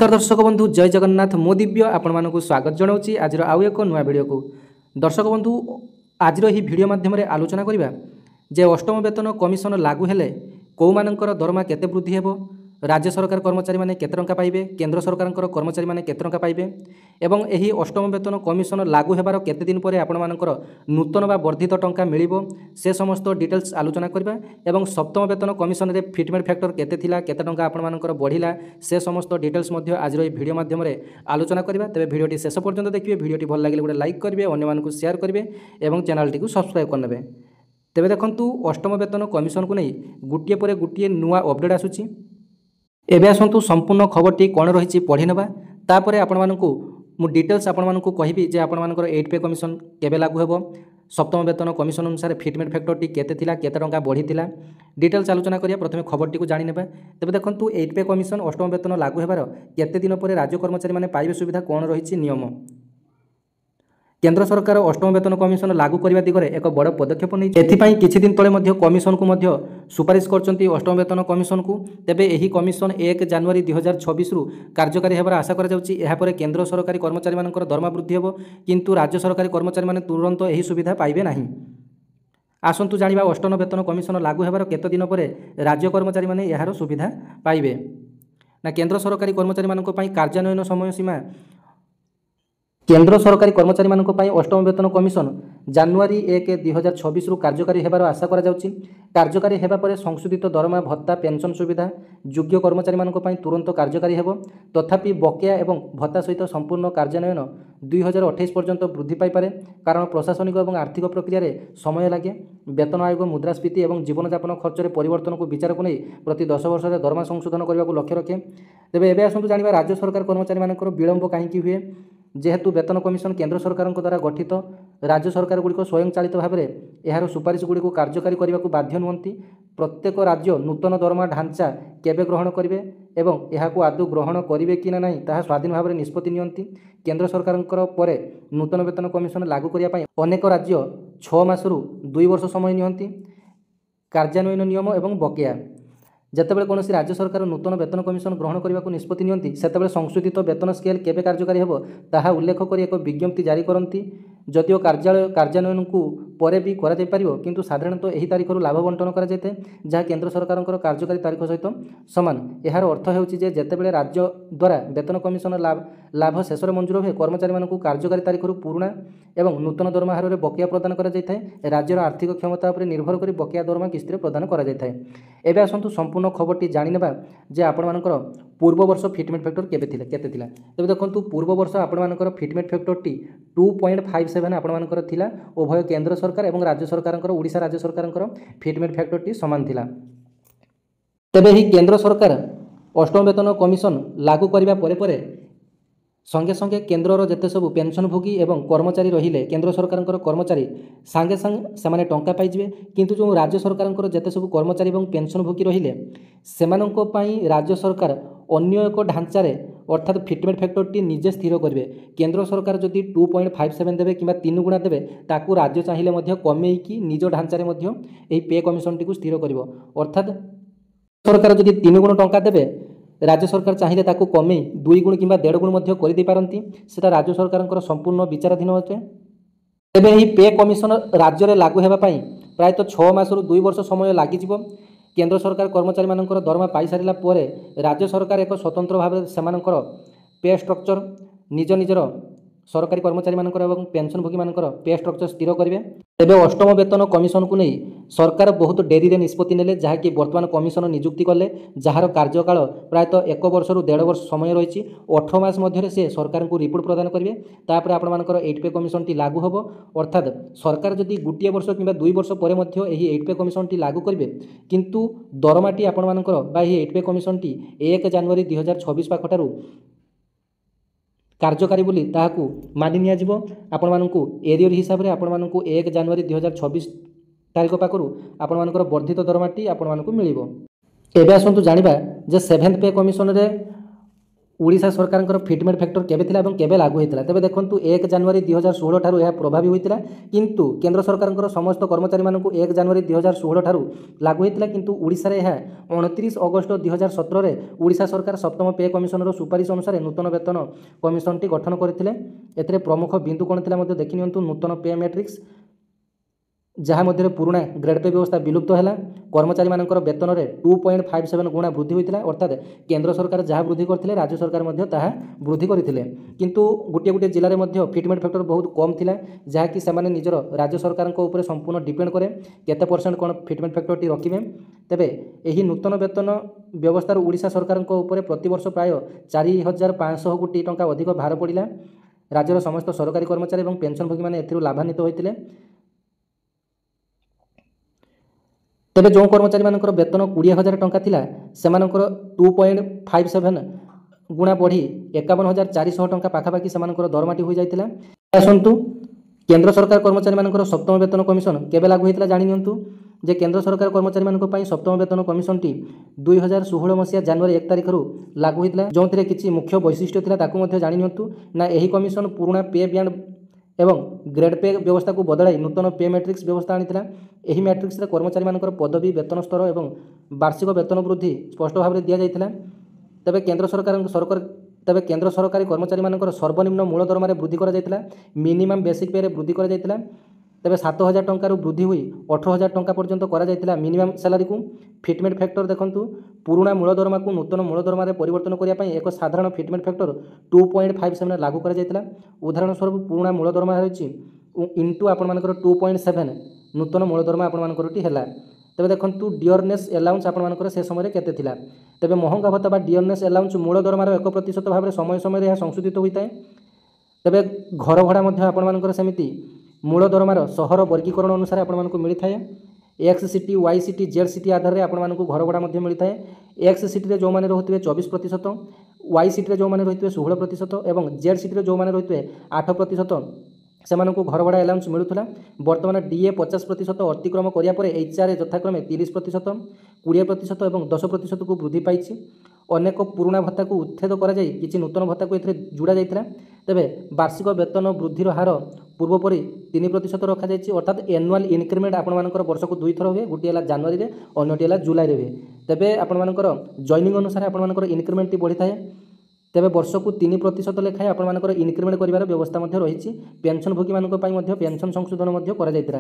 नमस्कार दर्शक बंधु जय जगन्नाथ मो दिव्य आपण स्वागत जनाऊँगी आज आउ एक नुआ वीडियो को। दर्शक बंधु आज ही वीडियो माध्यम आलोचना करवा जे अष्टम वेतन कमिशन लागू हेले कौ मानकर दरमा केते वृद्धि हेबो, राज्य सरकार कर्मचारी माने केते टंका पाइबे, केंद्र सरकार कर्मचारी माने केते टंका पाइबे एवं एही अष्टम वेतन कमिशन लागू हेबार केते दिन परे आपण मानकर नूतन बा वर्धित टंका मिलिबो से समस्त डिटेल्स आलोचना करबा एवं सप्तम वेतन कमिशन रे फिटमेंट फैक्टर केते थिला केते टंका आपण मानकर बढ़िला से समस्त डिटेल्स मध्य आज वीडियो माध्यम रे आलोचना करबा। तबे वीडियोटी शेष पर्यंत देखिए, वीडियोटी भल लागिले गोटे लाइक करेंगे, अन्य मानकु शेयर करेंगे एवं चैनल टी सब्सक्राइब करनेबे। तेबे देखंतु अष्टम वेतन कमिशन को नहीं गुटिए पर गुटिए नुआ अपडेट आसुची। एबे आसंतु संपूर्ण खबरटी कौन रही पढ़ी नेबा, तापर आपण मानकु मु डिटेल्स आपण मानकु कहिबी जे आपण मानकर 8 पे कमिशन केबे लागू हेबो, सप्तम वेतन कमिशन अनुसार फिटमेंट फैक्टरटी केते थिला केते टंका बढ़ी थिला डिटेल्स आलोचना करिया। प्रथमे खबरटी को जानि नेबा। तबे देखंतु 8 पे कमिशन अष्टम वेतन लागू हेबार केते दिन परे राज्य कर्मचारी माने पाइबे सुविधा कौन रही नियम। केंद्र सरकार अष्टम वेतन कमिशन लागू करने दिगरे एक बड़ पदक्षेप नहीं। एथिपाई किछि दिन तले मध्य कमिशन को मध्य सुपारिश करछंती अष्टम वेतन कमिशन को। तेबे एही कमिशन 1 जनवरी 2026 रु कार्यकारी हेबार आशा करा जाउची। एहा परे केंद्र सरकारी कर्मचारी मानकर दरमा वृद्धि हेबो, किंतु राज्य सरकारी कर्मचारी माने तुरंत एही सुविधा पाइबे नाही। आसंतु जानिबा अष्टम वेतन कमिशन लागू हेबार केते दिन परे राज्य कर्मचारी माने एहार सुविधा पाइबे ना। केंद्र सरकारी कर्मचारी मानक पई कार्यान्वयन समय सीमा केंद्र सरकारी कर्मचारी मानक पई अष्टम वेतन कमिशन जनवरी 1 2026 रु कार्यकारी हेबार आशा करा जाउची। कार्यकारी हेबा परे संशोधित दरमा भत्ता पेंशन सुविधा योग्य कर्मचारी मानक पई तुरंत कार्यकारी हेबो। तथापि बकेया एवं भत्ता सहित संपूर्ण कार्यान्वयन 2028 पर्यंत वृद्धि पाई पारे, कारण प्रशासनिक और आर्थिक प्रक्रिया रे समय लागे। वेतन आयोग मुद्रास्फीति और जीवनयापन खर्च रे परिवर्तन को विचार को नहीं प्रति 10 वर्ष रे दरमा संशोधन करने को लक्ष्य रखे। तेबे एबे आसंतु जानिबा राज्य सरकार कर्मचारी मानकर विलंब काहेकि हुए। जेहेतु वेतन कमिशन केंद्र सरकार द्वारा गठित, राज्य सरकार गुड़िक स्वयं चालित भाव में यार सुपारिश गुड़ी कार्यकारी करने को बाध्य नुहति। प्रत्येक राज्य नूतन दरमा ढांचा केबे ग्रहण करेंगे एवं यहाकू आदौ ग्रहण करेंगे कि ना नहीं ताहा स्वाधीन भाव में निष्पत्ति नियंती। केंद्र सरकार परे नूतन वेतन कमिशन लागू करने अनेक राज्य 6 मासरू 2 वर्ष समय नियंती। कार्यान्वयन नियम एवं बकेया जेतेबेले कौन राज्य सरकार नूतन वेतन कमिशन ग्रहण करने को निष्पत्ति नियंती, सेतेबेले संशोधित वेतन स्केल केबे कार्यकारी हेबो ताहा उल्लेख करी एक विज्ञप्ति जारी करती। जदिओ कार्यान्वयन को परे भी करा जाय परिबो, किंतु साधारणतः एही तारिखरु लाभ बंटन करा जायते जहाँ केंद्र सरकार कार्यकारी तारीख सहित समान। यार अर्थ हेउची जे जेतेबेले राज्य द्वारा वेतन कमिशन लाभ शेष मंजूर हुए, कर्मचारी मानकु कार्यकारी तारीखरु पुराणा एवं नूतन दरमा हार बकेया प्रदान करा जायଥାଏ। राज्यर आर्थिक क्षमता उपर निर्भर करी बकेया दरमा किस्ती प्रदान करा जायଥାଏ। एबे आसंतु संपूर्ण खबरटी जानि नेबा जे आपण मानकर पूर्व वर्ष फिटमेंट फैक्टर केते थिला। तबे देखंतु पूर्व वर्ष आपण मानकर फिटमेंट फैक्टरटी 2.57 आपण मानकर थिला। उभय केंद्र सरकार एवं राज्य सरकार ओडिशा राज्य सरकार फिटमेंट फैक्टरटी समान थिला। तेबे ही केंद्र सरकार अष्टम वेतन कमिशन लागू करबा परे परे संगे संगे केंद्रर जेते सब पेंशनभोगी एवं कर्मचारी रहिले केंद्र सरकार कर्मचारी सांगे संगे सेमाने टंका पाइजिबे, किंतु जो राज्य सरकार जेते सब कर्मचारी एवं पेंशनभोगी रहिले सेमानंको पई राज्य सरकार अन्य एक ढांचारे अर्थात फिटमेंट फैक्टरटी निजे स्थिर करेंगे। केंद्र सरकार जदि 2.57 देवे कि 3 गुणा देवे ताकू राज्य चाहिए मध्य कमेकी निज ढांचारे मध्य एही पे कमिशन टी स्थिर करिवो। अर्थात सरकार जदि 3 गुण टंका देवे, राज्य सरकार चाहिए ताकू कमे 2 गुण कि 1.5 गुण मध्य कर दे पारंती। सेटा राज्य सरकार संपूर्ण विचाराधीन अटे। तेबे एही पे कमिशन राज्य रे लागू हेबा पई प्रायतः 6 मासरू 2 वर्ष समय लागिजिवो। केंद्र सरकार कर्मचारी मानकर दरमा पाई सारिला परे राज्य सरकार एक स्वतंत्र भाव सेमानकर पे स्ट्रक्चर निज निजर सरकारी कर्मचारी मानकर एवं पेंशनभोगी मानकर पे स्ट्रक्चर स्थिर करेंगे। तेबे अष्टम वेतन कमिशन को नहीं सरकार बहुत डेरी रे निष्पत्ति नेले, जहाँकि वर्तमान कमिशन नियुक्ति कले जार कार्यकाल प्रायतः 1 वर्ष रु 1.5 वर्ष समय रही। 18 मास मध्य से सरकार को रिपोर्ट प्रदान करेंगे। तापर आपण मानकर 8 पे कमिशन टी लागू होबो। अर्थात सरकार जदि गोटे वर्ष कि 2 वर्ष पर मध्य एही 8 पे कमिशन टी लागू करेंगे, किंतु दरमाटी आपण मानकर बा एही 8 पे कमिशन टी 1 जनवरी 2026 पाखठारु कार्यकारी बोली ताहाकू मानि निया जिवो। आपण मानकू एरियर हिसाब रे आपण मानकू 1 जनवरी 2026 तारिख पाखरु आपण मानकर वर्धित दरमाटी आपण मानकू मिलिबो। एबे आसंतु जानिबा जे 7th पे कमिशन रे ओडिशा सरकार फिटमेट फैक्टर केबे थिला एवं केबे लागू होता तेज देखो 1 जनवरी 2016 ठारू यह प्रभावी होता किंतु केंद्र सरकार समस्त कर्मचारी मानक 1 जनवरी 2016 ठारू लागू होता किंतु ओडिशा रे यह 29 अगस्त 2017 रे ओडिशा सरकार सप्तम पे कमिशन सुपारिश अनुसार नूतन वेतन कमिशन टी गठन करथिले। एथिरे प्रमुख बिंदु कोन थिला मध्ये देखि नियंतु नूतन पे मैट्रिक्स जहाँ मध्य पुराणा ग्रेड पे व्यवस्था विलुप्त है कर्मचारी मानकर वेतन में 2.57 गुणा वृद्धि होता अर्थात केंद्र सरकार जहाँ वृद्धि करते राज्य सरकार वृद्धि करते किंतु गोटे गोटे जिले में फिटमेट फैक्टर बहुत कम थिला जहाँकि से निजर राज्य सरकार संपूर्ण डिपेंड करे केते परसेंट कौन फिटमेट फैक्टर टी रखिए। तेबे यही नूतन वेतन व्यवस्था ओडिशा सरकार प्रतिवर्ष प्राय 4500 कोटी टंका अधिक भार पड़ा। राज्यर समस्त सरकारी कर्मचारी और पेंशनभोगी मैंने लाभान्वित होते। तेबे जो कर्मचारी मानकर वेतन 20,000 टंका थिला सेमानकर 2.57 गुणा बढ़ी 51,400 टंका पाखापाखि सेमानकर दरमाटी हो जाइतिला। आसंतु केंद्र सरकार कर्मचारी मानकर सप्तम वेतन कमिशन केबे लागू होइतिला जानि नियंतु जे केंद्र सरकार कर्मचारी मानक पई सप्तम वेतन कमिशन टी 2016 मसिया जनवरी 1 तारिख रु लागू होइतिला जोंथिरे किछि मुख्य वैशिष्ट्य थिला ताकू मध्ये जानि नियंतु ना एही कमिशन पुराना पे बैंड एवं ग्रेड पे व्यवस्था को बदलाई नूतन पे मैट्रिक्स व्यवस्था आनी एही मैट्रिक्स रे कर्मचारी मानकर पदवी वेतन स्तर एवं वार्षिक वेतन वृद्धि स्पष्ट भाव में दि जाइथिला। तेबे केंद्र सरकारी कर्मचारी मानकर सर्वनिम्न मूल दरमा रे वृद्धि करा जाइथिला मिनिमम बेसिक पे रे वृद्धि करा जाइथिला। तेबे 7,000 टंका वृद्धि हुई 18,000 टंका पर्यंत करा जाइथिला मिनिमम सैलरी को। फिटमेट फैक्टर देखंतु पुराना मूल दरमा को नूतन मूल दरमा रे परिवर्तन करिया पई एक साधारण फिटमेट फैक्टर 2.57 लागू करा जाइथिला। उदाहरण स्वरूप पुराना मूल दरमा होछि इनटू आपण मानकर 2.7 नूतन मूल दरमा आपण मानकर टी हैला। तेबे देखंतु डियरनेस अलाउंस आपण मानकर से समय केते थिला तेबे महंगा भत्ता बा डियरनेस अलाउंस मूल दरमार 1% भाव में समय समय यह संशोधित होता है। तेबे घर भड़ा मध्य आपण मानकर सेमिति मूल दरमार सहर वर्गीकरण अनुसार आपण मानक मिलता है X city Y city Z city आधार में आपण मानक घर भड़ा मध्य मिलता है। एक्स सिटी रे जो माने रहते 24%, वाई सिटी रे जो माने रहते 16% और जेड सिटी रे जो माने रहते 8% से घर भड़ा अलाउंस मिलूला। बर्तमान डीए 50% अतिक्रम कराया एचआर यथाक्रमे 30%, 20% और 10% को वृद्धि पाई। अनेक पुराणा भत्ता को उच्छेद कर किसी नूतन भत्ता को जोड़ा जाता। तेबे वार्षिक वेतन वृद्धि हार पूर्वपरी 3% रखा जाइए अर्थात एनुअल इनक्रिमेंट आपण मानकर वर्ष को 2 थर हुए गोटे है जनवरी में अन्यटी है जुलाई में हुए। तेबे आपण मानकर जॉइनिंग अनुसार आपण मानकर इनक्रिमेंट टी बढ़ी थाए। तेबे वर्ष को 3% लेखाएं आपण मानकर इनक्रिमेंट करिवार व्यवस्था रही। पेंशन भोगी मानक पई पेंशन संशोधन करा जाइतिरा।